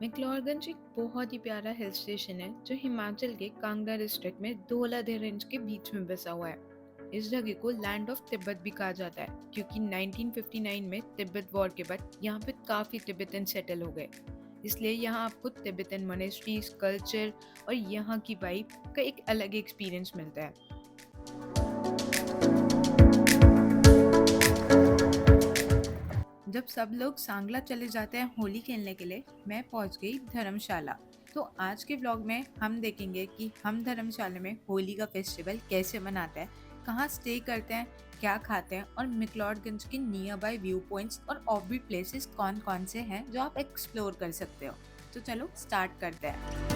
मैक्लोडगंज एक बहुत ही प्यारा हिल स्टेशन है जो हिमाचल के कांगड़ा डिस्ट्रिक्ट में धौलाधार रेंज के बीच में बसा हुआ है। इस जगह को लैंड ऑफ तिब्बत भी कहा जाता है क्योंकि 1959 में तिब्बत वॉर के बाद यहाँ पे काफी तिब्बतन सेटल हो गए। इसलिए यहाँ आपको तिब्बतन मोनेस्ट्रीज, कल्चर और यहाँ की वाइब का एक अलग एक्सपीरियंस मिलता है। जब सब लोग सांगला चले जाते हैं होली खेलने के लिए, मैं पहुंच गई धर्मशाला। तो आज के व्लॉग में हम देखेंगे कि हम धर्मशाला में होली का फेस्टिवल कैसे मनाते हैं, कहाँ स्टे करते हैं, क्या खाते हैं और मैक्लोडगंज के नियर बाय व्यू पॉइंट्स और ऑफबीट प्लेसेस कौन कौन से हैं जो आप एक्सप्लोर कर सकते हो। तो चलो स्टार्ट करते हैं।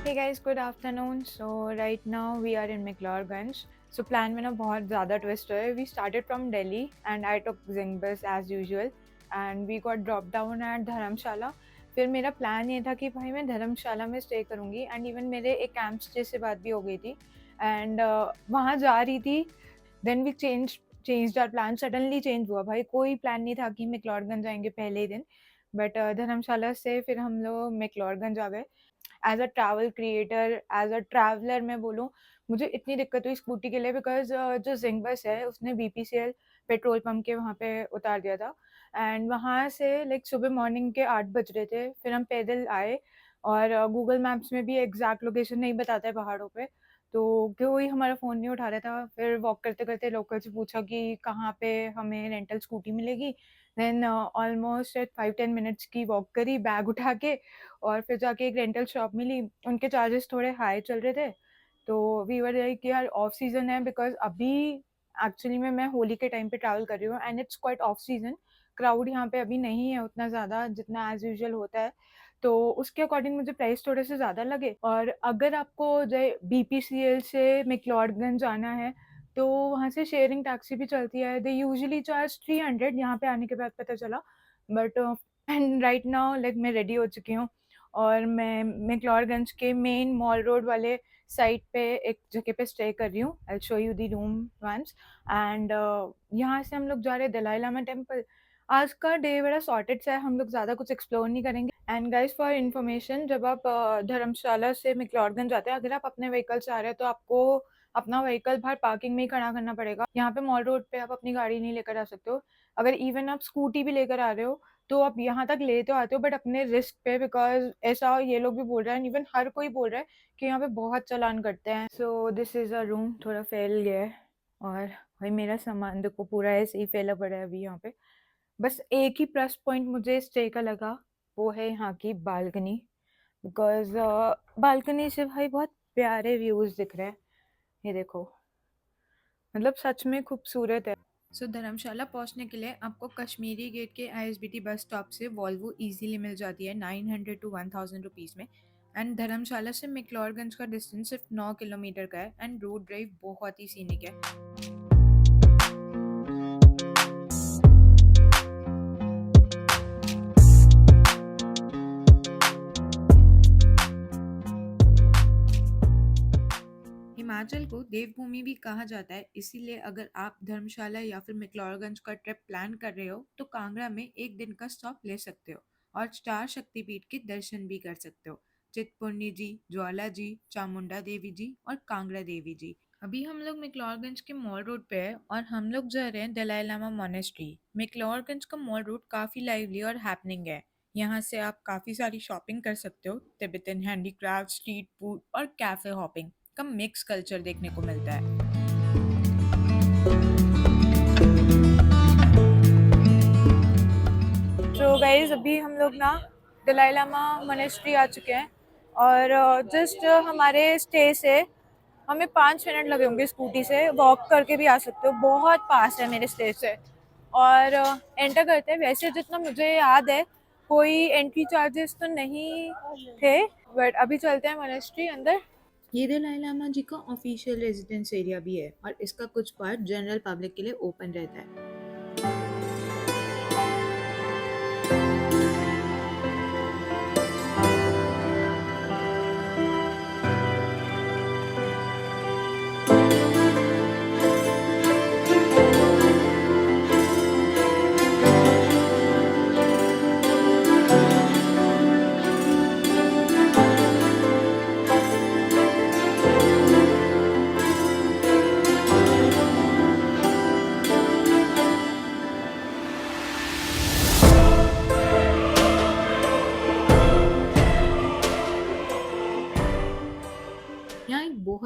Hey guys, good afternoon. So right now we are in McLeodganj. So plan में ना बहुत ज़्यादा twist है. We started from Delhi and I took Zing bus as usual and we got dropped down at धर्मशाला. फिर मेरा plan ये था कि भाई मैं धर्मशाला में स्टे करूँगी एंड इवन मेरे एक कैंप स्टे से बात भी हो गई थी एंड वहाँ जा रही थी. Then we change our plan. Suddenly change हुआ भाई, कोई प्लान नहीं था कि मैक्लोडगंज जाएंगे पहले ही दिन. बट धर्मशाला से फिर हम लोग मैक्लोडगंज आ गए. As a travel creator, as a traveller मैं बोलूँ, मुझे इतनी दिक्कत हुई स्कूटी के लिए बिकॉज जो जिंग बस है उसने बीपीसीएल पेट्रोल पंप के वहाँ पे उतार दिया था. एंड वहाँ से लाइक सुबह मॉर्निंग के 8 बज रहे थे. फिर हम पैदल आए और गूगल मैप्स में भी एग्जैक्ट लोकेशन नहीं बताता है पहाड़ों पे, तो कोई हमारा फ़ोन नहीं उठा रहा था. फिर वॉक करते करते लोकल से पूछा कि कहाँ पे हमें रेंटल स्कूटी मिलेगी. देन ऑलमोस्ट 5-10 मिनट्स की वॉक करी बैग उठा के और फिर जाके एक रेंटल शॉप मिली. उनके चार्जेस थोड़े हाई चल रहे थे, तो वी वर लाइक यार ऑफ सीजन है बिकॉज अभी एक्चुअली में मैं होली के टाइम पे ट्रैवल कर रही हूँ and it's quite off season. Crowd यहाँ पे अभी नहीं है उतना ज़्यादा जितना एज यूजुअल होता है, तो उसके अकॉर्डिंग मुझे प्राइस थोड़े से ज़्यादा लगे. और अगर आपको जो बीपीसीएल से मैक्लोडगंज जाना है तो वहाँ से शेयरिंग टैक्सी भी चलती है. दे यूजुअली चार्ज 300, यहाँ पे आने के बाद पता चला. But and right now like मैं रेडी हो चुकी हूँ और मैं मैक्लोडगंज के मेन मॉल रोड वाले साइड पे एक जगह पे स्टे कर रही हूँ. I show you the room once. And यहाँ से हम लोग जा रहे हैं दलाई लामा टेम्पल. आज का डे बड़ा सॉर्टेड सा है, हम लोग ज़्यादा कुछ एक्सप्लोर नहीं करेंगे. एंड गाइस फॉर इन्फॉर्मेशन, जब आप धर्मशाला से मैक्लोडगंज जाते हैं, अगर आप अपने व्हीकल से आ रहे हैं तो आपको अपना व्हीकल बाहर पार्किंग में ही खड़ा करना पड़ेगा. यहाँ पे मॉल रोड पे आप अपनी गाड़ी नहीं लेकर आ सकते हो. अगर इवन आप स्कूटी भी लेकर आ रहे हो तो आप यहाँ तक ले तो आते हो बट अपने रिस्क पे, बिकॉज ऐसा ये लोग भी बोल रहे हैं, इवन हर कोई बोल रहा है कि यहाँ पे बहुत चालान करते हैं. सो दिस इज़ अ रूम, थोड़ा फैल गया है और भाई मेरा सामान देखो पूरा ऐसे ही फैला पड़ा है अभी यहाँ पे. बस एक ही प्लस पॉइंट मुझे स्टे का लगा, वो है यहाँ की बालकनी. बिकॉज बालकनी से भाई बहुत प्यारे व्यूज़ दिख रहे हैं. ये देखो, मतलब सच में खूबसूरत है. सो धर्मशाला पहुंचने के लिए आपको कश्मीरी गेट के आईएसबीटी बस स्टॉप से वॉल्वो इजीली मिल जाती है 900 to 1000 रुपीज़ में. एंड धर्मशाला से मैक्लोडगंज का डिस्टेंस सिर्फ 9 किलोमीटर का है एंड रोड ड्राइव बहुत ही सीनिक है. हिमाचल को देवभूमि भी कहा जाता है, इसीलिए अगर आप धर्मशाला या फिर मैक्लोडगंज का ट्रिप प्लान कर रहे हो तो कांगड़ा में एक दिन का स्टॉप ले सकते हो और चार शक्तिपीठ के दर्शन भी कर सकते हो: चिंतपूर्णी जी, ज्वाला जी, चामुंडा देवी जी और कांगड़ा देवी जी. अभी हम लोग मैक्लोडगंज के मॉल रोड पे है और हम लोग जा रहे हैं दलाई लामा मोनेस्ट्री. मैक्लोडगंज का मॉल रोड काफ़ी लाइवली और हैपनिंग है. यहाँ से आप काफ़ी सारी शॉपिंग कर सकते हो. तिब्बतन हैंडीक्राफ्ट, स्ट्रीट फूड और कैफ़े हॉपिंग का मिक्स कल्चर देखने को मिलता है. तो गाइज अभी हम लोग ना दलाई लामा मोनेस्ट्री आ चुके हैं और जस्ट हमारे स्टे से हमें 5 मिनट लगे होंगे. स्कूटी से वॉक करके भी आ सकते हो, बहुत पास है मेरे स्टे से. और एंटर करते हैं. वैसे जितना मुझे याद है कोई एंट्री चार्जेस तो नहीं थे, बट अभी चलते हैं मोनेस्ट्री अंदर. ये दलाई लामा जी का ऑफिशियल रेजिडेंस एरिया भी है और इसका कुछ पार्ट जनरल पब्लिक के लिए ओपन रहता है.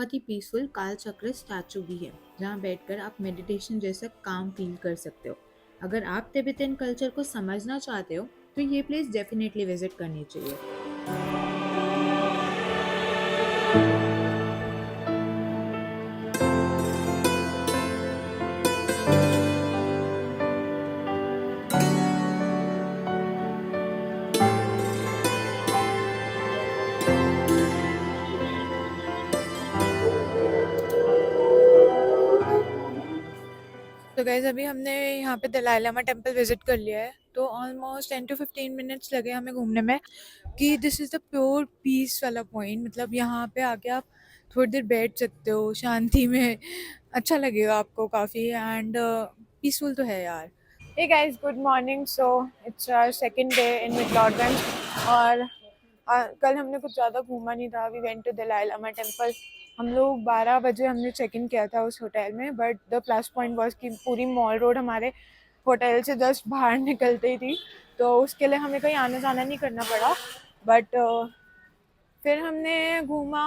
बहुत ही पीसफुल काल चक्र स्टैचू भी है, जहाँ बैठकर आप मेडिटेशन जैसा काम फील कर सकते हो। अगर आप तिब्बतन कल्चर को समझना चाहते हो तो ये प्लेस डेफिनेटली विजिट करनी चाहिए। तो गाइज अभी हमने यहाँ पे दलाई लामा टेम्पल विजिट कर लिया है, तो ऑलमोस्ट 10 to 15 मिनट्स लगे हमें घूमने में। कि this is the pure peace वाला पॉइंट, मतलब यहाँ पे आके आप थोड़ी देर बैठ सकते हो शांति में। अच्छा लगेगा आपको काफ़ी, एंड पीसफुल तो है यार। Hey guys, good morning. So it's our second day in McLeodganj, और कल हमने कुछ ज़्यादा घूमा नहीं था। We went to Dalai Lama temple. हम लोग 12 बजे हमने चेक इन किया था उस होटल में, but the plus point was कि पूरी मॉल रोड हमारे होटल से जस्ट बाहर निकलते ही थी, तो उसके लिए हमें कहीं आना जाना नहीं करना पड़ा। बट फिर हमने घूमा,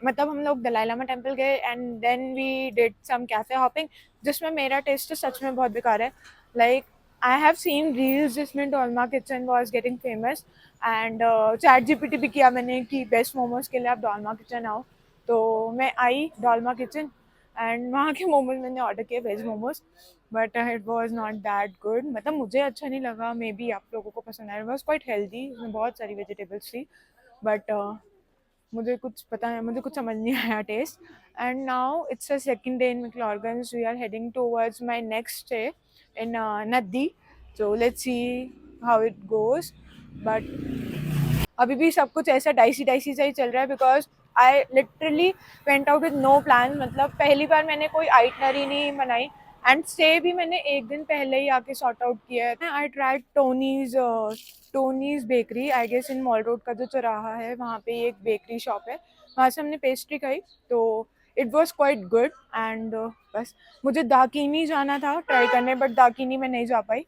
मतलब हम लोग दलाई लामा टेम्पल गए and then we did some cafe hopping, जिसमें मेरा टेस्ट तो सच में बहुत बेकार है। Like I have seen reels जिसमें Dolma kitchen was getting famous, and ChatGPT भी किया मैंने कि बेस्ट मोमोज के लिए आप डोलमा किचन आओ। तो मैं आई डोलमा किचन, एंड वहाँ के मोमोज मैंने ऑर्डर किए, veg momos. But it was not that good, मतलब मुझे अच्छा नहीं लगा, मे बी आप लोगों को पसंद आया। इट वॉज क्वाइट हेल्दी, उसमें बहुत सारी वेजिटेबल्स थी, बट मुझे कुछ पता है, मुझे कुछ समझ नहीं आया taste. And now it's a second day in McLeodganj, we are heading towards my next stay in Naddi. So let's see how it goes. But अभी भी सब कुछ ऐसा डाइसी डाइसी सा ही चल रहा है, because I literally went out with no plan. मतलब पहली बार मैंने कोई आइटनरी नहीं बनाई, एंड स्टे भी मैंने एक दिन पहले ही आके सॉर्ट आउट किया है। I tried Tony's bakery, I guess in Mall Road का जो चौराहा है वहाँ पे एक बेकरी शॉप है, वहाँ से हमने पेस्ट्री खाई। तो it was quite good, and बस मुझे दाकिनी जाना था ट्राई करने, बट दाकिनी में नहीं जा पाई।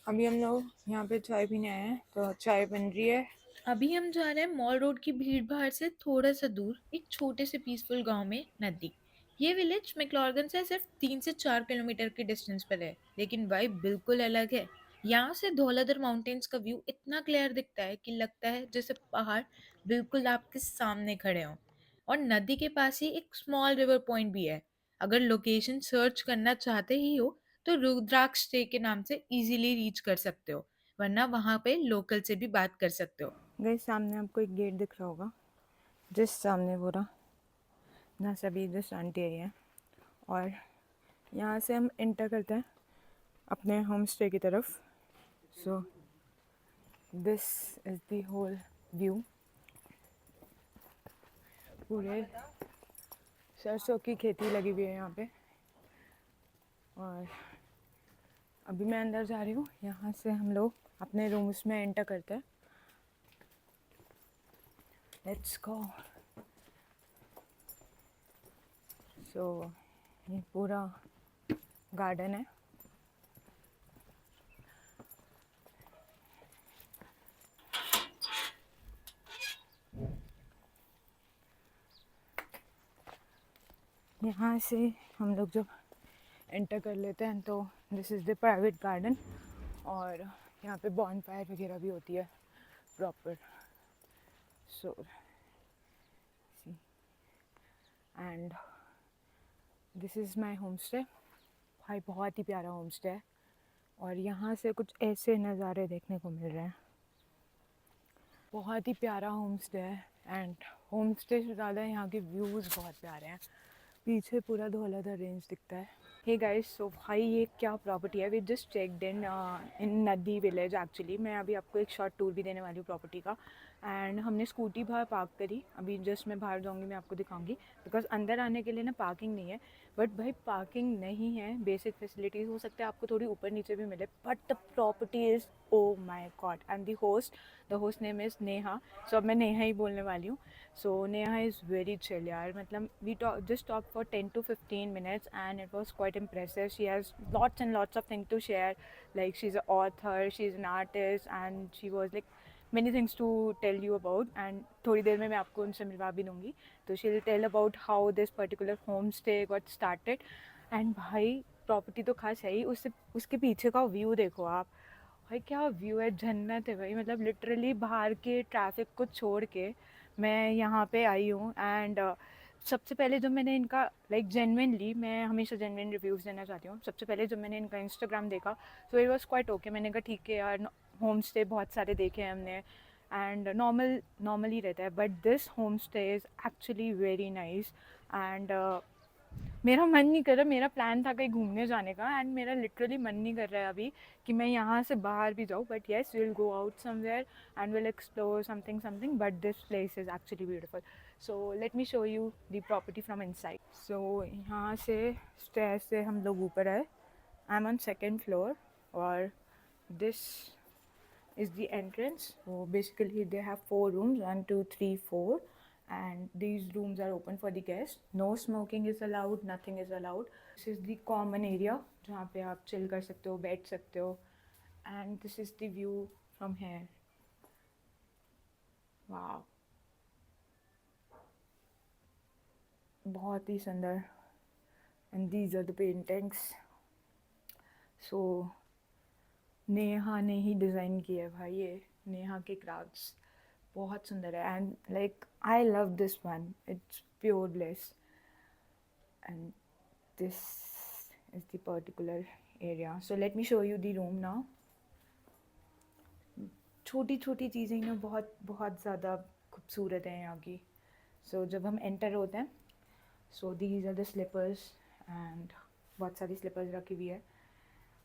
अभी हम लोग यहाँ पे चाय पीने आए हैं, तो चाय बन रही है। अभी हम जा रहे हैं मॉल रोड की भीड़ भाड़ से थोड़ा सा दूर एक छोटे से पीसफुल गांव में, नदी। ये विलेज मैक्लोडगंज से सिर्फ 3 से 4 किलोमीटर के डिस्टेंस पर है, लेकिन वाइब बिल्कुल अलग है। यहाँ से धौलाधर माउंटेन्स का व्यू इतना क्लियर दिखता है कि लगता है जैसे पहाड़ बिल्कुल आपके सामने खड़े हों। और नदी के पास ही एक स्मॉल रिवर पॉइंट भी है। अगर लोकेशन सर्च करना चाहते ही हो तो रुद्राक्ष स्टे के नाम से इजीली रीच कर सकते हो, वरना वहाँ पे लोकल से भी बात कर सकते हो। गई सामने आपको एक गेट दिख रहा होगा, जिस सामने पूरा जहाँ से अभी जस्ट आंटी आई है, और यहाँ से हम इंटर करते हैं अपने होम स्टे की तरफ। So this is the whole view. पूरे सरसों की खेती लगी हुई है यहाँ पे, और अभी मैं अंदर जा रही हूँ। यहाँ से हम लोग अपने रूम्स में एंटर करते हैं। Let's go. सो ये पूरा गार्डन है। यहाँ से हम लोग जब एंटर कर लेते हैं तो this is the private garden, और यहाँ पे बॉन फायर वगैरह भी होती है proper. So see, and this is my home stay. भाई बहुत ही प्यारा होम स्टे है, और यहाँ से कुछ ऐसे नज़ारे देखने को मिल रहे हैं। बहुत ही प्यारा होम स्टे है, एंड होम स्टे से ज़्यादा यहाँ के व्यूज़ बहुत प्यारे हैं। पीछे पूरा धौलाधर रेंज दिखता है। हे गाइस, सो भाई ये क्या प्रॉपर्टी है, वी जस्ट चेकड इन नदी विलेज एक्चुअली। मैं अभी आपको एक शॉर्ट टूर भी देने वाली हूँ प्रॉपर्टी का। एंड हमने स्कूटी बाहर पार्क करी, अभी जस्ट मैं बाहर जाऊँगी, मैं आपको दिखाऊंगी, बिकॉज अंदर आने के लिए ना पार्किंग नहीं है। बट भाई पार्किंग नहीं है, बेसिक फैसिलिटीज़ हो सकता है आपको थोड़ी ऊपर नीचे भी मिले, but the property is oh my god. And the host name is Neha. सो अब मैं नेहा ही बोलने वाली हूँ। So Neha is very chill यार, मतलब we just talked for 10 to 15 minutes and it was quite impressive. She has lots and lots of things to share, like she's an author, she's an artist, and she was like many things to tell you about, and थोड़ी देर में मैं आपको उनसे मिलवा भी दूँगी. तो she'll tell about how this particular homestay got started. And भाई प्रॉपर्टी तो खास है ही, उससे उसके पीछे का व्यू देखो आप. भाई क्या व्यू है, जन्नत है भाई. मतलब लिटरली बाहर के ट्रैफिक को छोड़ के मैं यहाँ पे आई हूँ. एंड सबसे पहले जब मैंने इनका लाइक जेन्युइनली, मैं हमेशा जेन्युइन रिव्यूज़ देना चाहती हूँ. सबसे पहले जब मैंने इनका इंस्टाग्राम देखा so it was quite okay. मैंने कहा ठीक है यार, होम स्टे बहुत सारे देखे हैं हमने एंड नॉर्मल ही रहता है, but this home stay is actually very nice. And मेरा मन नहीं कर रहा, मेरा प्लान था कहीं घूमने जाने का एंड मेरा लिटरली मन नहीं कर रहा है अभी कि मैं यहाँ से बाहर भी जाऊँ. But yes, will go out somewhere and will explore something, but this place is actually beautiful. So let me show you the property from inside. So यहाँ से स्टेयर से हम लोग ऊपर आए. I am on second floor और this is the entrance. So basically they have 4 rooms, 1 2 3 4, and these rooms are open for the guests. No smoking is allowed, nothing is allowed. This is the common area जहाँ पे आप chill कर सकते हो, बैठ सकते हो. And this is the view from here. Wow, बहुत ही सुंदर. And these are the paintings. So Neha ने ही डिज़ाइन किया है भाई, ये नेहा के क्राफ्ट्स बहुत सुंदर है. And like I love this one, it's pure bless. And this is the particular area. So let me show you the room now. छोटी छोटी चीज़ें ना बहुत बहुत ज़्यादा खूबसूरत हैं यहाँ की. सो जब हम एंटर होते हैं, so these are the sleepers and बहुत सारी स्लीपर्स रखी हुई है.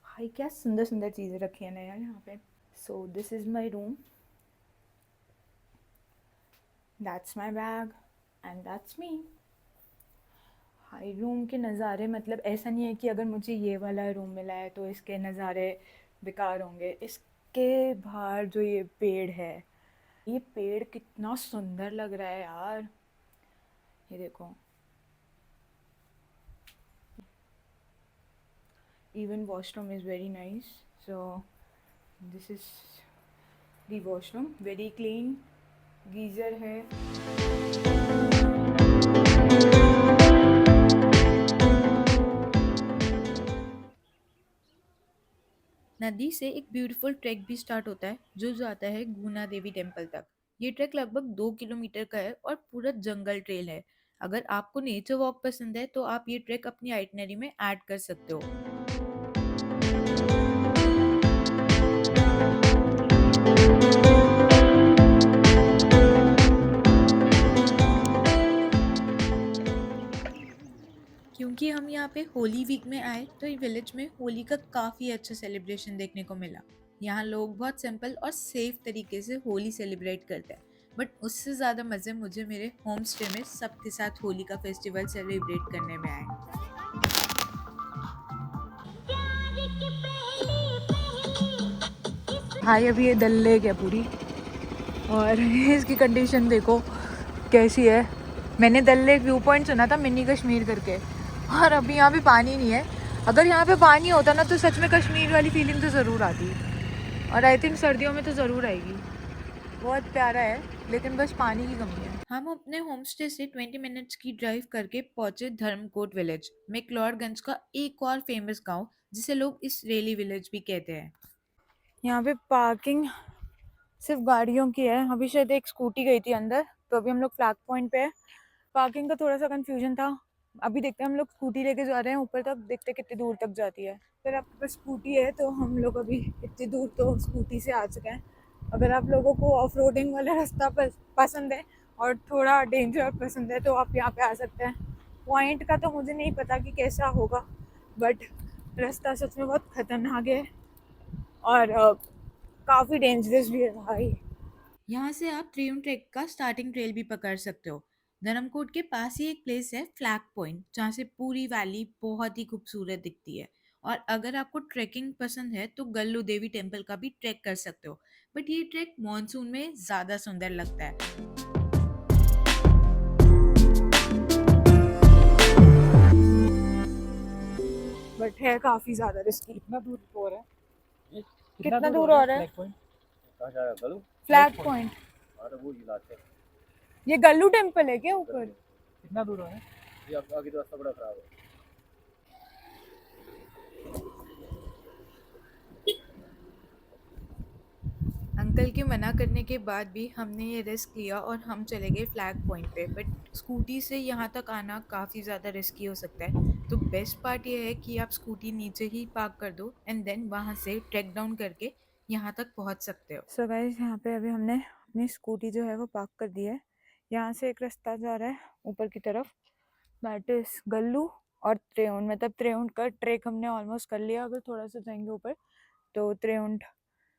भाई क्या सुंदर सुंदर चीज़ें रखी हैं ना यार यहाँ पे. सो this is my room, that's my bag and that's me. High room के नज़ारे, मतलब ऐसा नहीं है कि अगर मुझे ये वाला रूम मिला है तो इसके नज़ारे बेकार होंगे. इसके बाहर जो ये पेड़ है, ये पेड़ कितना सुंदर लग रहा है यार. ये देखो, even washroom is very nice. So this is the washroom, very clean, geyser है. नदी से एक ब्यूटीफुल ट्रैक भी स्टार्ट होता है जो जाता है गुना देवी टेम्पल तक. ये ट्रैक लगभग 2 किलोमीटर का है और पूरा जंगल ट्रेल है. अगर आपको नेचर वॉक पसंद है तो आप ये ट्रैक अपनी आइटनरी में ऐड कर सकते हो. क्योंकि हम यहाँ पे होली वीक में आए तो ये विलेज में होली का काफ़ी अच्छा सेलिब्रेशन देखने को मिला. यहाँ लोग बहुत सिंपल और सेफ तरीके से होली सेलिब्रेट करते हैं. बट उससे ज़्यादा मज़े मुझे मेरे होम स्टे में सबके साथ होली का फेस्टिवल सेलिब्रेट करने में आए. भाई अभी ये डल लेक है पूरी, और इसकी कंडीशन देखो कैसी है. मैंने डल लेक व्यू पॉइंट सुना था मिनी कश्मीर करके, और अभी यहाँ पे पानी नहीं है. अगर यहाँ पे पानी होता ना तो सच में कश्मीर वाली फीलिंग तो ज़रूर आती, और आई थिंक सर्दियों में तो ज़रूर आएगी. बहुत प्यारा है लेकिन बस पानी की कमी है. हम अपने होम स्टे से 20 मिनट्स की ड्राइव करके पहुंचे धर्मकोट विलेज, मैक्लोडगंज का एक और फेमस गांव जिसे लोग इसरेली विलेज भी कहते हैं. यहाँ पे पार्किंग सिर्फ गाड़ियों की है. अभी शायद एक स्कूटी गई थी अंदर, तो अभी हम लोग फ्लैग पॉइंट पे है. पार्किंग का थोड़ा सा कंफ्यूजन था. अभी देखते हैं, हम लोग स्कूटी लेके जा रहे हैं ऊपर तक, देखते हैं कितनी दूर तक जाती है. अगर आपके पास स्कूटी है तो हम लोग अभी इतनी दूर तो स्कूटी से आ चुके हैं. अगर आप लोगों को ऑफ रोडिंग वाला रास्ता पसंद है और थोड़ा डेंजर पसंद है तो आप यहाँ पे आ सकते हैं. पॉइंट का तो मुझे नहीं पता कि कैसा होगा, बट रास्ता सच में बहुत खतरनाक है और काफ़ी डेंजरस भी है भाई. यहाँ से आप त्रियुण ट्रेक का स्टार्टिंग ट्रेल भी पकड़ सकते हो. धर्मकोट के पास ही एक प्लेस है फ्लैग पॉइंट जहाँ से पूरी वैली बहुत ही खूबसूरत दिखती है. और अगर आपको ट्रैकिंग पसंद है तो गल्लू देवी टेम्पल का भी ट्रैक कर सकते हो. बट ये ट्रैक मॉनसून में ज़्यादा सुंदर लगता है. बट है काफ़ी ज़्यादा रिस्की. कितना दूर और है? कितना दूर और है? फ्लैग पॉइंट कहाँ जा रहा है? Flag point. अरे वो इलाके ये गल्लू टेम्पल है क्या ऊपर? कितना दूर है ये? आगे तो रास्ता बड़ा खराब है। अंकल के मना करने के बाद भी हमने ये रिस्क लिया और हम चले गए फ्लैग पॉइंट पे। बट स्कूटी से यहाँ तक आना काफ़ी ज़्यादा रिस्की हो सकता है, तो बेस्ट पार्ट ये है कि आप स्कूटी नीचे ही पार्क कर दो एंड देन वहाँ से ट्रैक डाउन करके यहाँ तक पहुँच सकते हो। सो गाइस, यहाँ पे अभी हमने अपनी स्कूटी जो है वो पार्क कर दी है। यहाँ से एक रास्ता जा रहा है ऊपर की तरफ, दैट इज गल्लू और त्रेउंड। मतलब त्रेउंड का ट्रैक हमने ऑलमोस्ट कर लिया, अगर थोड़ा सा जाएंगे ऊपर तो त्रेउंड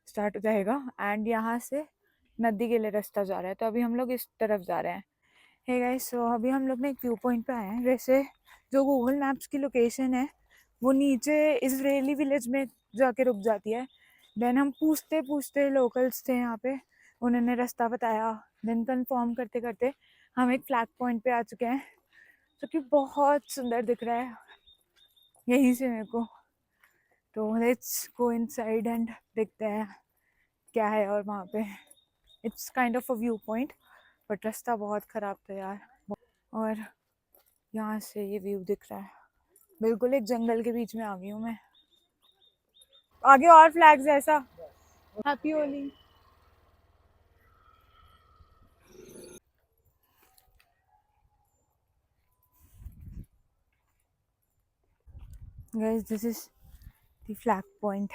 स्टार्ट हो जाएगा। एंड यहाँ से नदी के लिए रास्ता जा रहा है, तो अभी हम लोग इस तरफ जा रहे हैं। हे गाइस, सो अभी हम लोग ना एक व्यू पॉइंट पे आए हैं। वैसे जो गूगल मैप्स की लोकेशन है वो नीचे इजरायली विलेज में जाके रुक जाती है। देन हम पूछते पूछते, लोकल्स थे यहाँ पे, उन्होंने रास्ता बताया। देन कंफर्म करते करते हम एक फ्लैग पॉइंट पे आ चुके हैं, जो कि बहुत सुंदर दिख रहा है यहीं से मेरे को। तो लेट्स गो इनसाइड एंड देखते हैं क्या है। और वहाँ पे it's kind of a view point, but रास्ता बहुत ख़राब था यार। और यहाँ से ये व्यू दिख रहा है, बिल्कुल एक जंगल के बीच में आ गई हूँ मैं। आगे और फ्लैग्स है ऐसा। Happy Holi. Guys, this is the flag point.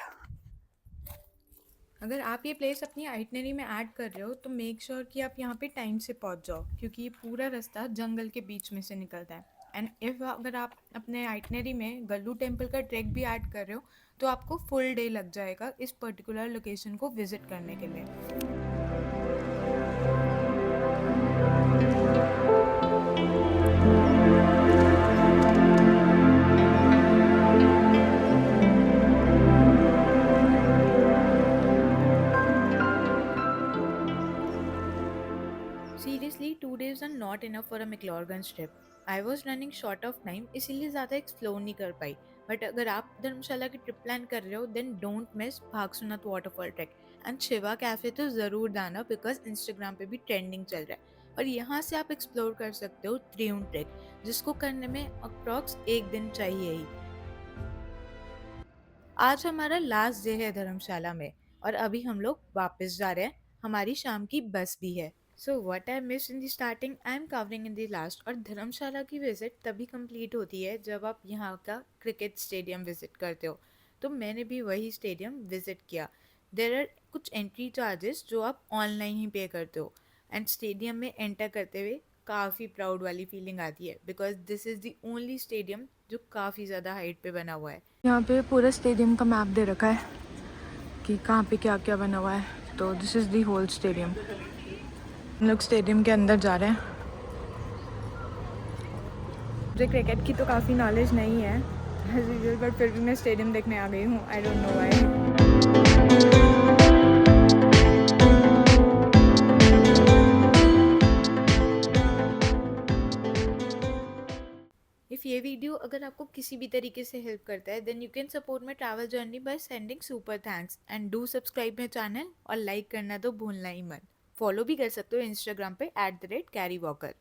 अगर आप ये प्लेस अपनी आइटनरी में ऐड कर रहे हो तो मेक श्योर कि आप यहाँ पे टाइम से पहुँच जाओ, क्योंकि ये पूरा रास्ता जंगल के बीच में से निकलता है। एंड इफ़ अगर आप अपने आइटनरी में गल्लू टेम्पल का ट्रैक भी ऐड कर रहे हो तो आपको फुल डे लग जाएगा इस पर्टिकुलर लोकेशन को विजिट करने के लिए। Seriously, 2 days are not enough for a McLaurgans trip. I was running short of time, इसीलिए ज़्यादा एक्सप्लोर नहीं कर पाई। बट अगर आप धर्मशाला की ट्रिप प्लान कर रहे हो then don't miss Bhagsunath waterfall trek and Shiva cafe तो ज़रूर जाना, बिकॉज इंस्टाग्राम पे भी ट्रेंडिंग चल रहा है। और यहाँ से आप एक्सप्लोर कर सकते हो त्रिउंड ट्रैक, जिसको करने में अप्रॉक्स 1 दिन चाहिए ही। आज हमारा लास्ट डे है धर्मशाला में और अभी हम लोग वापस जा रहे हैं। हमारी शाम की बस भी है। So what I miss in the starting I am covering in the last. और धर्मशाला की विजिट तभी कंप्लीट होती है जब आप यहाँ का क्रिकेट स्टेडियम विजिट करते हो। तो मैंने भी वही स्टेडियम विजिट किया। देर आर कुछ एंट्री चार्जेस जो आप ऑनलाइन ही पे करते हो एंड स्टेडियम में एंटर करते हुए काफ़ी प्राउड वाली फीलिंग आती है, because this is the only stadium जो काफ़ी ज़्यादा हाइट पे बना हुआ है। यहाँ पे पूरा स्टेडियम का मैप दे रखा है कि कहाँ पे क्या क्या बना हुआ है। तो this is the whole stadium. हम लोग स्टेडियम के अंदर जा रहे हैं। मुझे क्रिकेट की तो काफ़ी नॉलेज नहीं है एज यूजुअल, बट फिर भी मैं स्टेडियम देखने आ गई हूँ। I don't know why. If ये वीडियो अगर आपको किसी भी तरीके से हेल्प करता है then you can support my travel journey by sending super thanks and do subscribe my channel और लाइक करना तो भूलना ही मत। फॉलो भी कर सकते हो इंस्टाग्राम पे @carrywalker।